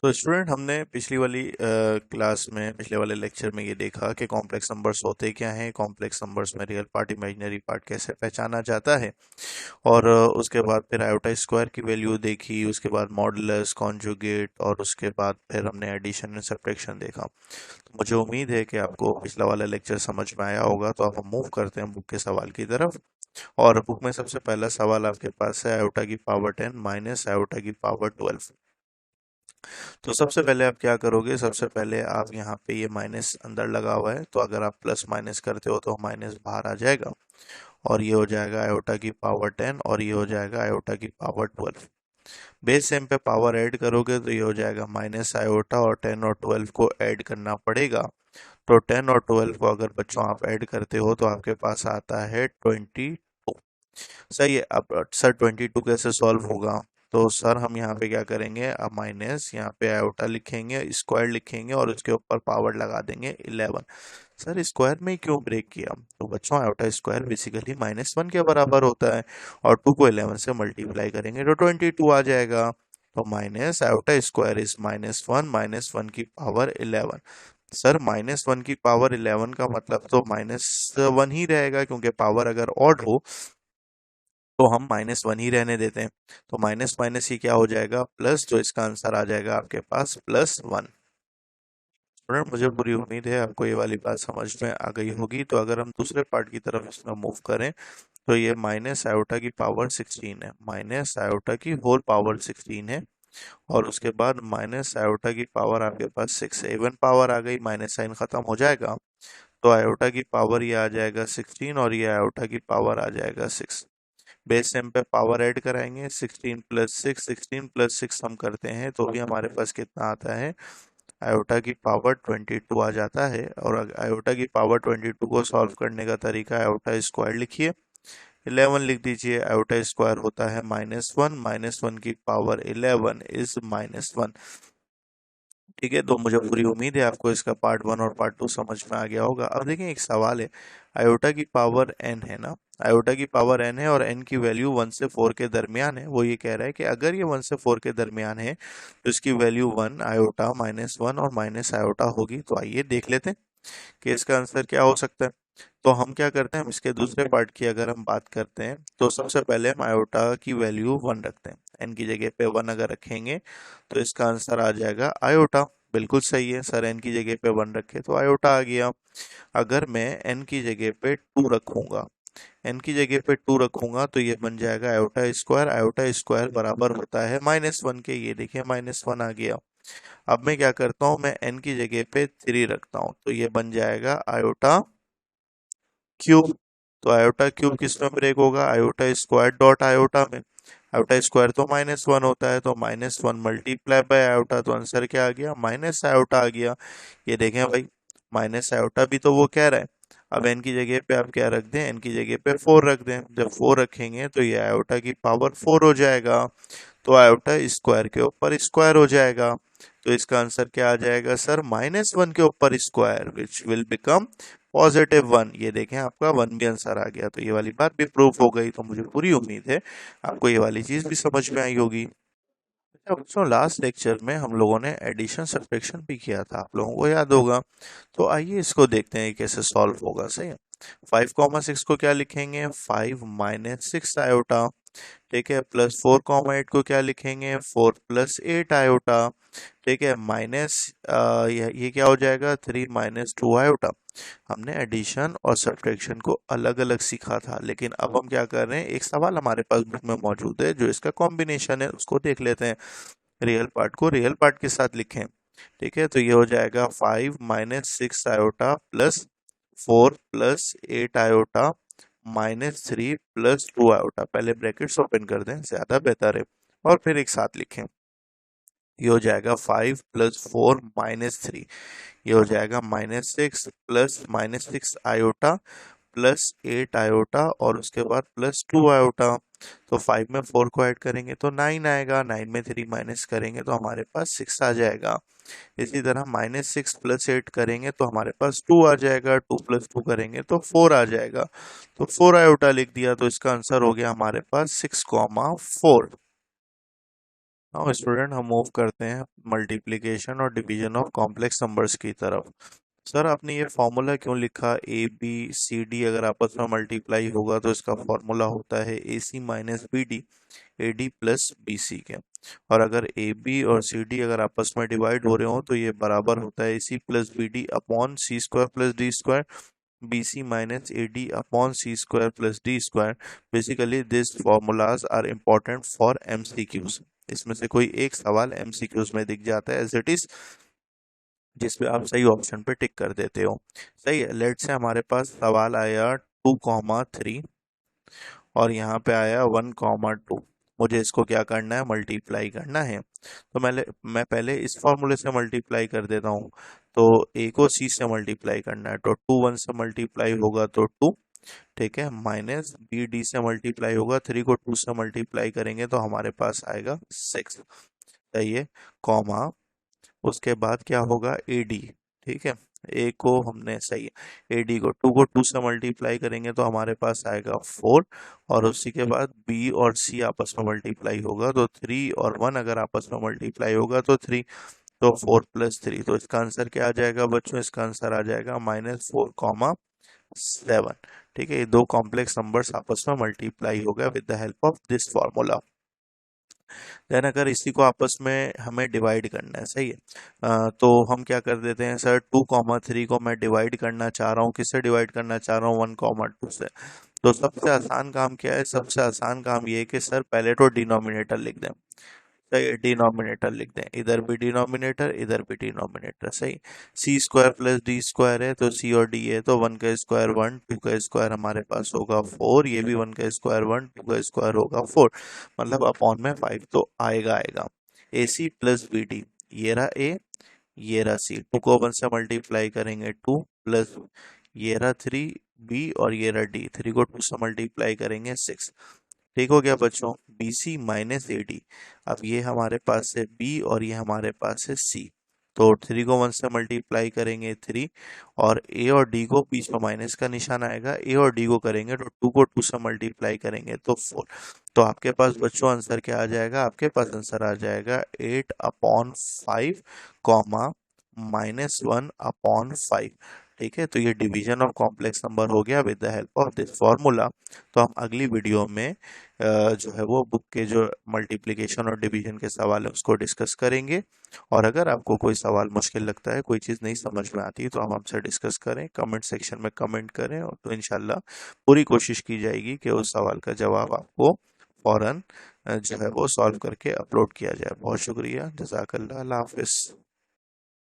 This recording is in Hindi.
तो स्टूडेंट हमने पिछली वाली क्लास में पिछले वाले लेक्चर में ये देखा कि कॉम्प्लेक्स नंबर्स होते क्या हैं, कॉम्प्लेक्स नंबर्स में रियल पार्ट इमेजिनरी पार्ट कैसे पहचाना जाता है। और उसके बाद फिर आयोटा स्क्वायर की वैल्यू देखी, उसके बाद मॉडुलस, कॉन्जुगेट, और उसके बाद फिर हमने एडिशन एंड सब्ट्रैक्शन देखा। तो मुझे उम्मीद है कि आपको पिछला वाला लेक्चर समझ में आया होगा। तो अब हम मूव करते हैं बुक के सवाल की तरफ। और बुक में सबसे पहला सवाल आपके पास है आयोटा की पावर 10 माइनस आयोटा की पावर 12। तो सबसे पहले आप क्या करोगे, सबसे पहले आप यहाँ पे ये माइनस अंदर लगा हुआ है, तो अगर आप प्लस माइनस करते हो तो माइनस बाहर आ जाएगा, और ये हो जाएगा आयोटा की पावर 10 और ये हो जाएगा आयोटा की पावर 12। बेस सेम पे पावर ऐड करोगे तो ये हो जाएगा माइनस आयोटा, और 10 और 12 को ऐड करना पड़ेगा। तो 10 और 12 को अगर बच्चों आप ऐड करते हो तो आपके पास आता है 22। सही है। अब सर 22 कैसे सॉल्व होगा? तो सर हम यहाँ पे क्या करेंगे, अब माइनस यहाँ पे आयोटा लिखेंगे, स्क्वायर लिखेंगे, और उसके ऊपर पावर लगा देंगे 11। सर स्क्वायर में ही क्यों ब्रेक किया? तो बच्चों आयोटा स्क्वायर बेसिकली -1 के बराबर होता है, और 2 को 11 से मल्टीप्लाई करेंगे तो 22 आ जाएगा। तो माइनस आयोटा स्क्वायर इज -1 की पावर 11। सर -1 की पावर 11 का मतलब तो -1 ही रहेगा, क्योंकि पावर अगर ऑड हो तो हम -1 ही रहने देते हैं। तो माइनस माइनस ही क्या हो जाएगा, प्लस। तो इसका आंसर आ जाएगा आपके पास +1। स्टूडेंट मुझे पूरी उम्मीद है आपको ये वाली बात समझ में आ गई होगी। तो अगर हम दूसरे पार्ट की तरफ इसमें मूव करें, तो ये माइनस आयोटा की पावर 16 है, माइनस आयोटा की होल पावर 16 है। और उसके बाद माइनस आयोटा की पावर आपके पास 6 है, इवन पावर आ गई, माइनस साइन खत्म हो जाएगा। तो आयोटा की पावर ये आ जाएगा 16, और ये आयोटा की पावर आ जाएगा 6। बेस सेम पे पावर ऐड कराएंगे, 16 + 6 हम करते हैं तो भी हमारे पास कितना आता है, आयोटा की पावर 22 आ जाता है। और आयोटा की पावर 22 को सॉल्व करने का तरीका, आयोटा स्क्वायर लिखिए, 11 लिख दीजिए। आयोटा स्क्वायर होता है -1, -1 की पावर 11 इज -1। ठीक है, तो मुझे पूरी उम्मीद है आपको इसका पार्ट 1 और पार्ट 2 समझ में आ गया होगा। अब देखिए एक सवाल है, आयोटा की पावर n है ना, आयोटा की पावर n है और n की वैल्यू 1 से 4 के दरमियान है। वो ये कह रहा है कि अगर ये 1 से 4 के दरमियान है तो इसकी वैल्यू 1 आयोटा -1 और माइनस आयोटा होगी। तो आइए देख लेते हैं कि इसका आंसर क्या हो सकता है। तो हम क्या करते हैं, हम इसके दूसरे पार्ट की अगर हम बात करते हैं, तो सबसे पहले हम आयोटा की वैल्यू 1 रखते हैं। एन की जगह पे 1 अगर रखेंगे तो इसका आंसर आ जाएगा आयोटा। बिल्कुल सही है सर, एन की जगह पे 1 रखे तो आयोटा आ गया। अगर मैं एन की जगह पे 2 रखूंगा, एन की जगह पे 2 रखूंगा तो ये बन जाएगा आयोटा स्क्वायर। आयोटा स्क्वायर बराबर होता है -1 के, ये देखिए -1 आ गया। अब मैं क्या करता हूँ, मैं n की जगह पे 3 रखता हूँ तो ये बन जाएगा आयोटा क्यूब। तो आयोटा क्यूब किस में ब्रेक होगा, आयोटा स्क्वायर डॉट आयोटा में। आयोटा स्क्वायर तो -1 होता है, तो -1 मल्टीप्लाई बाय आयोटा, तो आंसर क्या आ गया, माइनस आयोटा आ गया। ये देखें भाई, माइनस आयोटा भी तो वो कह रहा है। अब एन की जगह पे आप क्या रख दें, एन की जगह पे 4 रख दें। जब 4 रखेंगे तो ये आयोटा की पावर 4 हो जाएगा। तो आयोटा स्क्वायर के ऊपर स्क्वायर हो जाएगा। तो इसका आंसर क्या आ जाएगा सर, -1 के ऊपर स्क्वायर, विच विल बिकम +1। ये देखें आपका 1 भी आंसर आ गया। तो ये वाली बात भी प्रूफ हो गई। तो मुझे पूरी उम्मीद है आपको ये वाली चीज भी समझ में आई होगी। अच्छा बच्चों, लास्ट लेक्चर में हम लोगों ने एडिशन सब्ट्रैक्शन भी किया था, आप लोगों को याद होगा। तो आइए इसको देखते हैं कैसे सॉल्व होगा। सही है, 5,6 को क्या लिखेंगे, 5 - 6 आयोटा। ठीक है, +4, 8 को क्या लिखेंगे, 4 + 8 आयोटा। ठीक है, माइनस ये क्या हो जाएगा, 3 - 2 आयोटा। हमने एडिशन और सब्ट्रैक्शन को अलग अलग सीखा था, लेकिन अब हम क्या कर रहे हैं, एक सवाल हमारे पास बुक में मौजूद है जो इसका कॉम्बिनेशन है, उसको देख लेते हैं। रियल पार्ट को रियल पार्ट के साथ लिखें। ठीक है, तो ये हो जाएगा 5 - 6 आयोटा प्लस 4 + 8 आयोटा -3 + 2 आयोटा। पहले ब्रैकेट्स ओपन कर दें, ज्यादा बेहतर है, और फिर एक साथ लिखें। ये हो जाएगा 5 + 4 -3, ये हो जाएगा -6 प्लस -6 आयोटा प्लस 8 आयोटा, और उसके बाद +2 आयोटा। तो 5 में 4 को ऐड करेंगे तो 9 आएगा, 9 में 3 माइनस करेंगे तो हमारे पास 6 आ जाएगा। इसी तरह -6 + 8 करेंगे तो हमारे पास 2 आ जाएगा, 2 + 2 करेंगे तो 4 आ जाएगा। तो 4 आयोटा लिख दिया, तो इसका आंसर हो गया हमारे पास 6, 4। हाँ स्टूडेंट, हम मूव करते हैं मल्टीप्लिकेशन और डिवीजन ऑफ कॉम्प्लेक्स नंबर्स की तरफ। सर आपने ये फॉर्मूला क्यों लिखा, ए बी सी डी अगर आपस में मल्टीप्लाई होगा तो इसका फॉर्मूला होता है A C minus B D, A D plus B C के। और अगर ए बी और सी डी अगर आपस में डिवाइड हो रहे हो तो ये बराबर होता है A C plus B D upon C square plus D square, B C minus A D upon C square plus D square. Basically this formulas are important for MCQs. इसमें से कोई एक सवाल एमसीक्यूज में दिख जाता है एज इट इज, जिसपे आप सही ऑप्शन पे टिक कर देते हो। सही है, लेट से हमारे पास सवाल आया 2,3 और यहाँ पे आया 1,2। मुझे इसको क्या करना है, मल्टीप्लाई करना है। तो मैं पहले इस फॉर्मूले से मल्टीप्लाई कर देता हूँ। तो ए को सी से मल्टीप्लाई करना है तो 2 1 से मल्टीप्लाई होगा तो 2, ठीक है, माइनस बी डी से मल्टीप्लाई होगा, 3 को 2 से मल्टीप्लाई करेंगे तो हमारे पास आएगा 6। सही है, कॉमा, उसके बाद क्या होगा ए डी, ठीक है, ए को हमने, सही है, ए डी को 2 से मल्टीप्लाई करेंगे तो हमारे पास आएगा 4। और उसी के बाद बी और सी आपस में मल्टीप्लाई होगा तो 3 और 1 अगर आपस में मल्टीप्लाई होगा तो 3, तो 4 प्लस 3। तो इसका आंसर क्या आ जाएगा बच्चों, इसका आंसर आ जाएगा -4,7। ठीक है, ये दो कॉम्प्लेक्स नंबर्स आपस में मल्टीप्लाई हो गया with the help of this formula. Then अगर इसी को आपस में हमें डिवाइड करना है, सही है, तो हम क्या कर देते हैं सर, 2,3 को मैं डिवाइड करना चाह रहा हूँ, किससे डिवाइड करना चाह रहा हूँ, 1,2 से। तो सबसे आसान काम क्या है, सबसे आसान काम ये है कि सर पहले तो डिनोमिनेटर लिख दें। सही, डिनोमिनेटर लिख दें, इधर भी डिनोमिनेटर इधर भी डिनोमिनेटर। सही, सी स्क्वायर प्लस डी स्क्वायर है तो सी और डी है तो 1 का स्क्वायर 1, 2 का स्क्वायर हमारे पास होगा 4, ये भी 1 का स्क्वायर 1, 2 का स्क्वायर होगा 4, मतलब अपॉन में 5 तो आएगा आएगा। ए सी प्लस बी डी, ये रहा ए, ये रहा सी, 2 को 1 से मल्टीप्लाई करेंगे 2 प्लस ये रहा 3 बी और ये रहा डी, 3 को 2 से मल्टीप्लाई करेंगे 6। ठीक हो गया बच्चों, B C minus A D. अब ये हमारे पास है बी और ये हमारे पास है सी, तो 3 को 1 से मल्टीप्लाई करेंगे 3, और ए और डी को बीच में माइनस का निशान आएगा, ए और डी को करेंगे तो 2 को 2 से मल्टीप्लाई करेंगे तो 4। तो आपके पास बच्चों आंसर क्या आ जाएगा, आपके पास आंसर आ जाएगा 8/5 कॉमा -1/5। ठीक है, तो ये डिवीजन ऑफ कॉम्प्लेक्स नंबर हो गया with the help of this formula. तो हम अगली वीडियो में जो है वो बुक के जो मल्टीप्लिकेशन और डिवीजन के सवाल है उसको डिस्कस करेंगे। और अगर आपको कोई सवाल मुश्किल लगता है, कोई चीज़ नहीं समझ में आती, तो हम आपसे डिस्कस करें, कमेंट सेक्शन में कमेंट करें, और तो इंशाल्लाह पूरी कोशिश की जाएगी कि उस सवाल का जवाब आपको फौरन जो है वो सॉल्व करके अपलोड किया जाए। बहुत शुक्रिया, जज़ाकल्लाह, अल्लाह हाफिज़।